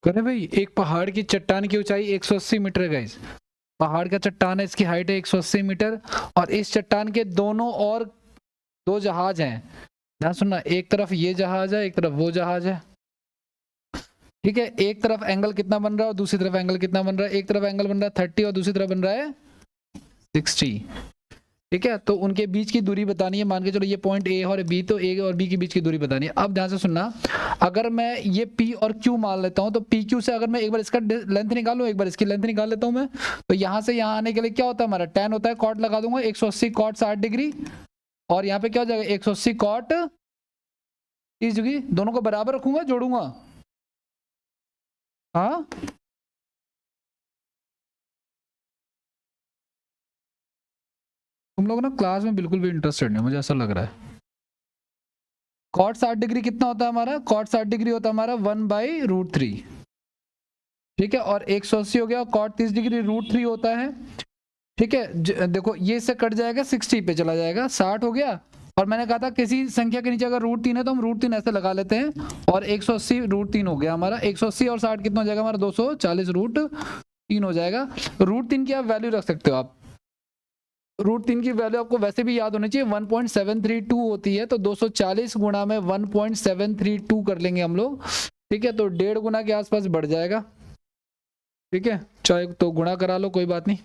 [SPEAKER 1] करे भाई, एक पहाड़ की चट्टान की ऊंचाई 180 मीटर है गाइस। पहाड़ का चट्टान है, इसकी हाइट है 180 मीटर, और इस चट्टान के दोनों और दो जहाज हैं। ध्यान सुनना, एक तरफ ये जहाज है, एक तरफ वो जहाज है। ठीक है, एक तरफ एंगल कितना बन रहा है और दूसरी तरफ एंगल कितना बन रहा है। एक तरफ एंगल बन रहा है 30 और दूसरी तरफ बन रहा है 60। ठीक है, तो उनके बीच की दूरी बतानी है। मान के चलो ये पॉइंट ए और बी, तो ए और बी के बीच की दूरी बतानी है। अब ध्यान से सुनना, अगर मैं ये पी और क्यू मान लेता हूं, तो पी क्यू से अगर मैं एक बार इसका लेंथ निकालूं, एक बार इसकी लेंथ निकाल लेता हूं मैं, तो यहां से यहां आने के लिए क्या होता है हमारा, tan होता है। कॉट लगा दूंगा 180 कॉट 60 डिग्री, और यहाँ पे क्या हो जाएगा 180 कॉट 30 डिग्री। दोनों को बराबर रखूंगा, जोड़ूंगा। हाँ, तुम लोग ना क्लास में बिल्कुल भी इंटरेस्टेड नहीं, मुझे ऐसा लग रहा है। कॉट 60 डिग्री कितना होता है हमारा, कॉट 60 डिग्री होता है हमारा 1/√3। ठीक है, और 180 हो गया, cot 30 डिग्री √3 होता है, ठीक है। देखो ये से कट जाएगा, 60 पे चला जाएगा, 60 हो गया। और मैंने कहा था किसी संख्या के नीचे अगर √3 है तो हम √3 ऐसे लगा लेते हैं, और 180 √3 हो गया हमारा। 180 और 60 कितना हो जाएगा हमारा, 240 √3 हो जाएगा। √3 की आप वैल्यू रख सकते हो आप, √3 की वैल्यू आपको वैसे भी याद होनी चाहिए, 1.732 होती है, तो 240 गुणा में 1.732 कर लेंगे हम लोग, ठीक है। तो 1.5 गुना के आसपास बढ़ जाएगा, ठीक है। चाहे तो गुणा करा लो, कोई बात नहीं,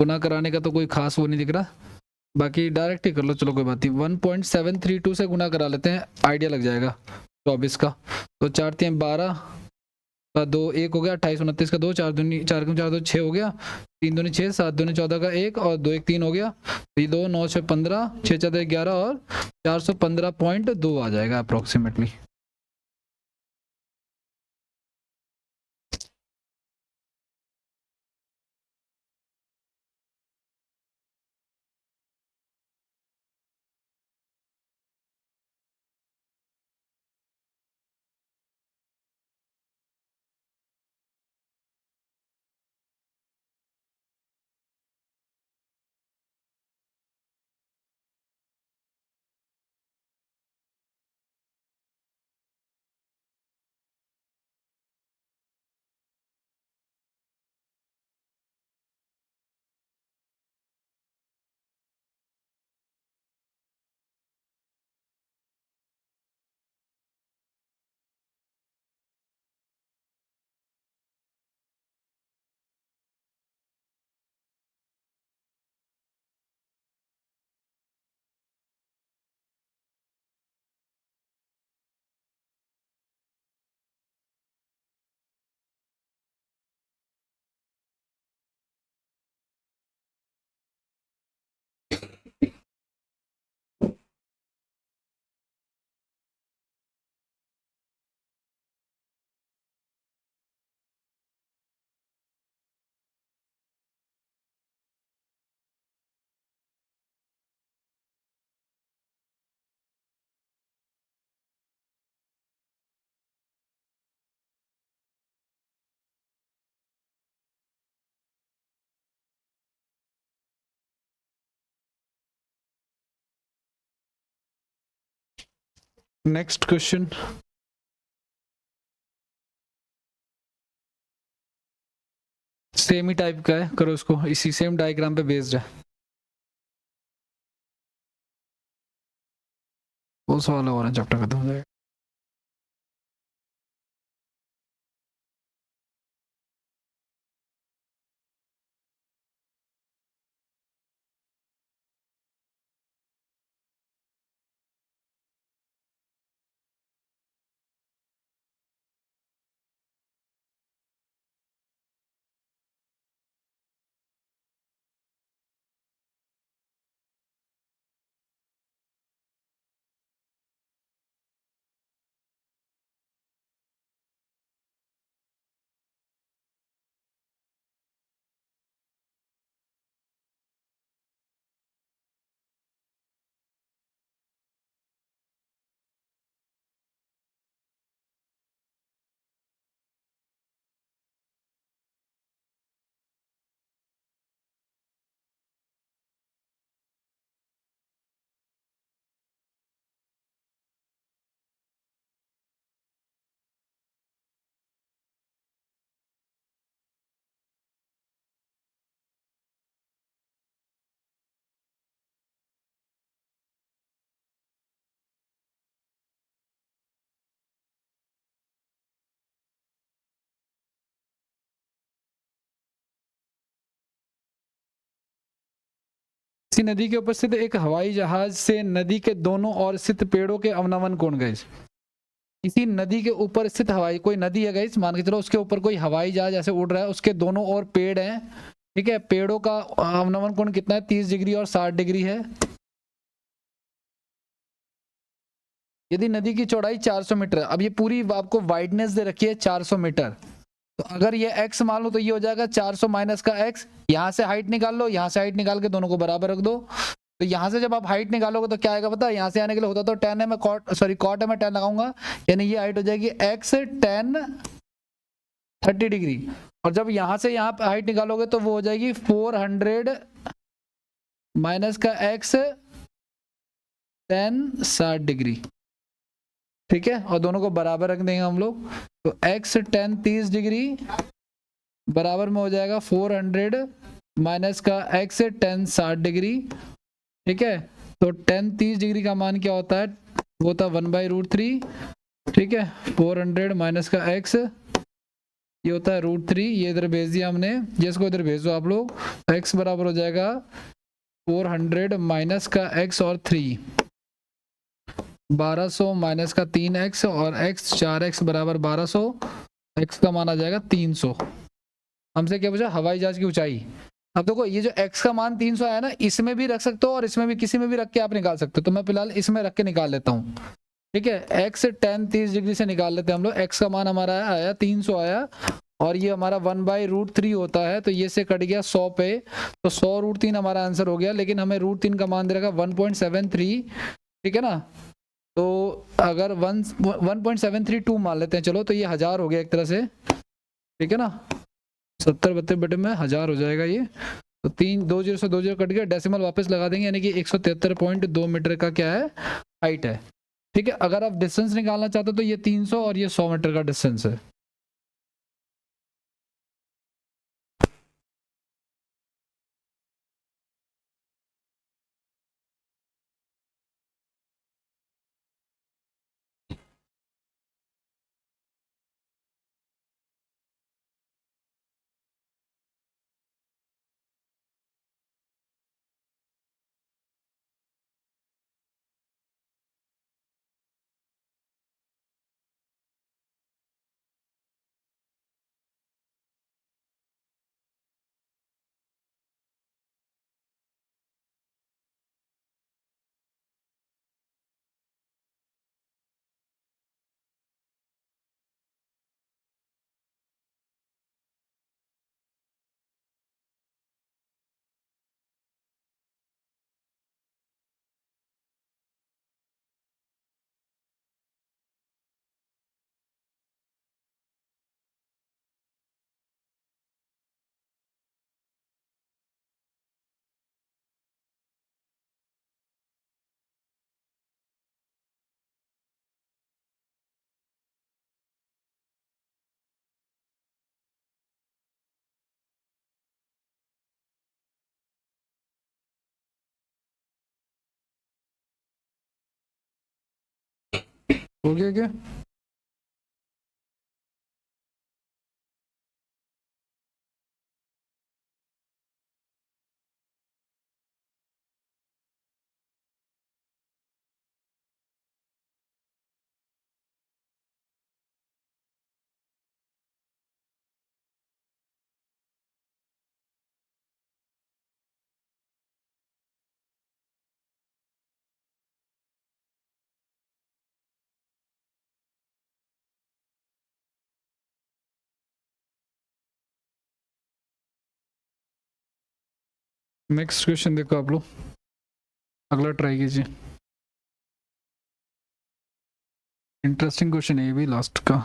[SPEAKER 1] गुना कराने का तो कोई खास वो नहीं दिख रहा, बाकी डायरेक्ट ही कर लो, चलो कोई बात नहीं। 1.732 से गुना करा लेते हैं, आइडिया लग जाएगा 24 का। तो 4 3 12 का 2 1 हो गया, 28 29 का 2, 4 दूनी 4 4 2 6 हो गया, 3 दूनी 6, 7 दूनी 14 का 1, और 2 1 3 हो गया, 2 9 6 15, 6 4 11, और 415.2 आ जाएगा अप्रोक्सीमेटली। नेक्स्ट क्वेश्चन, सेम ही टाइप का है, करो इसको, इसी सेम डायग्राम पे बेस्ड है, वो सवाल और चैप्टर खत्म हो जाएगा। किसी नदी के ऊपर स्थित एक हवाई जहाज से नदी के दोनों ओर स्थित पेड़ों के अवनमन कोण गए। किसी नदी के ऊपर स्थित हवाई, कोई नदी है गाइस, मान के चलो उसके ऊपर कोई हवाई जहाज ऐसे उड़ रहा है, उसके दोनों ओर पेड़ हैं, ठीक है। पेड़ों का अवनमन कोण कितना है, 30 डिग्री और 60 डिग्री है। यदि नदी की चौड़ाई 400 मीटर है, अब ये पूरी आपको वाइडनेस दे रखी है 400 मीटर, तो अगर ये x मान लो तो ये हो जाएगा 400 माइनस का x, यहां से हाइट निकाल लो, यहां से हाइट निकाल के दोनों को बराबर रख दो, तो यहाँ से जब आप हाइट निकालोगे तो क्या आएगा पता है, यहाँ से आने के लिए होता तो टेन है, मैं कॉट है, मैं टेन लगाऊंगा, यानी ये हाइट हो जाएगी एक्स टेन 30 डिग्री। और जब यहाँ से यहाँ पे हाइट निकालोगे तो वो हो जाएगी 400 माइनस का एक्स टेन 60 डिग्री। ठीक है, और दोनों को बराबर रख देंगे हम लोग, तो एक्स टेन 30 डिग्री बराबर में हो जाएगा 400 माइनस का एक्स टेन 60 डिग्री। ठीक है, तो टेन 30 डिग्री का मान क्या होता है, वो था 1/√3। ठीक है, 400 माइनस का एक्स ये होता है √3, ये इधर भेज दिया हमने, जिसको इधर भेज दो आप लोग, एक्स बराबर हो जाएगा 400 माइनस का एक्स और 3, 1200 माइनस का 3x और x, 4x बराबर 1200, x का मान आ जाएगा 300। हमसे क्या पूछा, हवाई जहाज की ऊंचाई। अब देखो ये जो x का मान 300 आया ना, इसमें भी रख सकते हो और इसमें भी, किसी में भी रख के आप निकाल सकते हो, तो मैं फिलहाल इसमें रख के निकाल लेता हूँ। ठीक है, x टेन 30 डिग्री से निकाल लेते हैं हम लोग। x का मान हमारा आया 300 आया, और ये हमारा 1/√3 होता है, तो ये से कट गया 100 पे, तो 100√3 हमारा आंसर हो गया। लेकिन हमें √3 का मान दे रखा 1.73। ठीक है ना, तो अगर 1.732 मान लेते हैं चलो, तो ये 1000 हो गया एक तरह से। ठीक है ना, 70 में 1000 हो जाएगा ये, तो 2 0 से 2 0 कट गया, डेसिमल वापस लगा देंगे, यानी कि 173.2 मीटर का क्या है, हाइट है। ठीक है, अगर आप डिस्टेंस निकालना चाहते हो तो ये 300 और ये 100 मीटर का डिस्टेंस है। हो गया क्या? नेक्स्ट क्वेश्चन देखो आप लोग, अगला ट्राई कीजिए। इंटरेस्टिंग क्वेश्चन है ये भी, लास्ट का।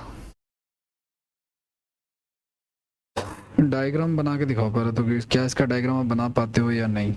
[SPEAKER 1] डायग्राम बना के दिखाओ पहले तो, क्या इसका डायग्राम आप बना पाते हो या नहीं।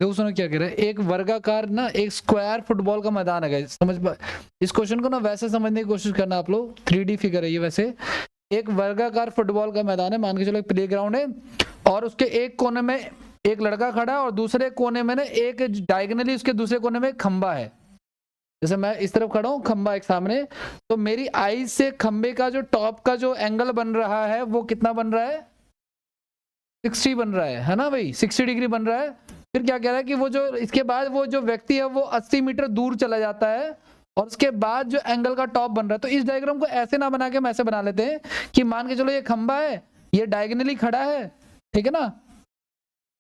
[SPEAKER 1] देखो सुनो क्या कह रहा है, एक वर्गाकार ना एक स्क्वायर फुटबॉल का मैदान है guys, समझ इस क्वेश्चन को ना वैसे समझने की कोशिश करना आप लोग, 3D फिगर है ये। वैसे एक वर्गाकार फुटबॉल का मैदान है, मान के चलो एक प्लेग्राउंड है, और उसके एक कोने में एक लड़का खड़ा है और दूसरे कोने में ना एक डायगोनली उसके दूसरे कोने में एक खंबा है। जैसे मैं इस तरफ खड़ा हूँ, खंबा एक सामने, तो मेरी आईज से खंबे का जो टॉप का जो एंगल बन रहा है वो कितना बन रहा है, 60 बन रहा है ना भाई, 60 डिग्री बन रहा है। फिर क्या कह रहा है कि वो जो इसके बाद वो जो व्यक्ति है वो 80 मीटर दूर चला जाता है, और उसके बाद जो एंगल का टॉप बन रहा है। तो इस डायग्राम को ऐसे ना बना के हम ऐसे बना लेते हैं कि मान के चलो ये खंबा है, ये डायगोनली खड़ा है, ठीक है ना,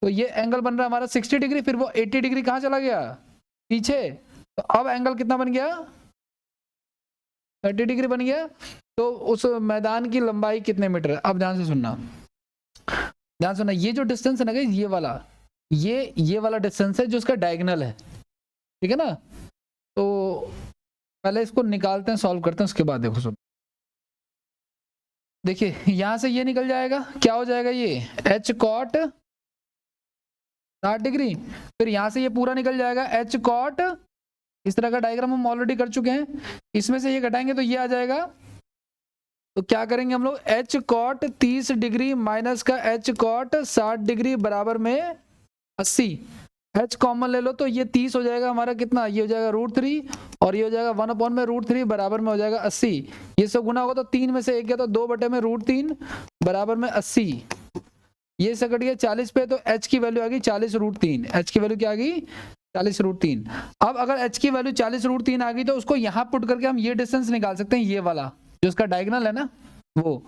[SPEAKER 1] तो ये एंगल बन रहा है हमारा 60 डिग्री, फिर वो 80 डिग्री कहाँ चला गया, पीछे। तो अब एंगल कितना बन गया, 30 डिग्री बन गया। तो उस मैदान की लंबाई कितने मीटर है। अब ध्यान से सुनना, ध्यान सुनना, ये जो डिस्टेंस है ना ये वाला, ये वाला डिस्टेंस है जो उसका डायगोनल है, ठीक है ना। तो पहले इसको निकालते हैं, सॉल्व करते हैं, उसके बाद देखो सुन, देखिए यहां से ये निकल जाएगा, क्या हो जाएगा ये h cot 60 डिग्री, फिर यहां से ये पूरा निकल जाएगा h cot, इस तरह का डायग्राम हम ऑलरेडी कर चुके हैं, इसमें से ये घटाएंगे तो ये आ जाएगा। तो क्या करेंगे हम लोग, h cot 30 डिग्री माइनस का h cot 60 डिग्री बराबर में 80, h कॉमन ले लो तो ये 30 हो जाएगा हमारा कितना, ये हो जाएगा √3, और ये हो जाएगा 1/√3 बराबर में हो जाएगा 80। ये सब गुना होगा तो 3 में से 1 गया तो 2/√3 बराबर में 80, ये से कट गया 40 पे, तो h की वैल्यू आ गई 40√3, h की वैल्यू क्या आ गई 40√3। अब अगर h की वैल्यू 40√3 आ गई तो उसको यहाँ पुट करके हम ये डिस्टेंस निकाल सकते हैं, ये वाला जो उसका डायगोनल है ना वो।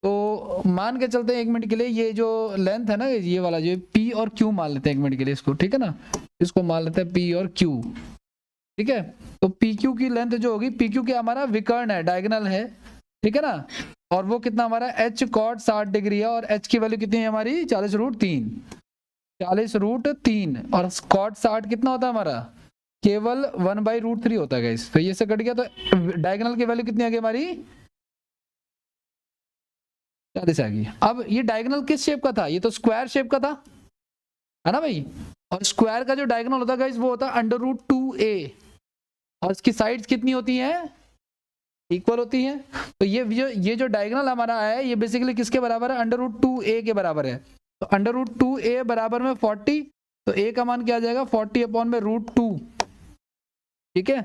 [SPEAKER 1] तो मान के चलते हैं 1 मिनट के लिए, ये जो लेंथ है ना ये वाला जो P और Q मान लेते हैं 1 मिनट के लिए इसको, ठीक है ना, इसको मान लेते हैं P और Q, ठीक है। तो PQ की लेंथ जो होगी, PQ क्या हमारा विकर्ण है, डायगोनल है, ठीक है ना, और वो कितना हमारा h cot 60 डिग्री है, और h की वैल्यू कितनी है हमारी 40√3, 40√3, और cot 60 कितना होता है हमारा, केवल 1/√3 होता है गाइस। तो ये से कट गया, तो डायगोनल की वैल्यू कितनी आ गई हमारी 40 आ गई। अब ये डायगोनल किस शेप का था, ये तो स्क्वायर शेप का था, है ना भाई, और स्क्वायर का जो डायगोनल होता है गाइस वो होता है √2a, और इसकी साइड्स कितनी होती हैं, इक्वल होती हैं। तो ये जो डायगोनल हमारा है ये बेसिकली किसके बराबर है, √2a के बराबर है। तो √2a बराबर में 40, तो a का मान क्या आ जाएगा 40/√2, ठीक है।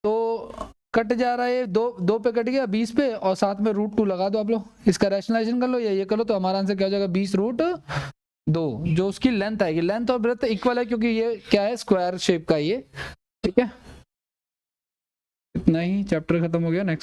[SPEAKER 1] तो कट जा रहा है, दो पे कट गया 20 पे, और साथ में √2 लगा दो आप लोग, इसका रैशनलाइजेशन कर लो या ये कर लो, तो हमारा आंसर क्या हो जाएगा 20√2, जो उसकी लेंथ आएगी। लेंथ और ब्रेड्थ इक्वल है क्योंकि ये क्या है स्क्वायर शेप का ये, ठीक है। इतना ही, चैप्टर खत्म हो गया। नेक्स्ट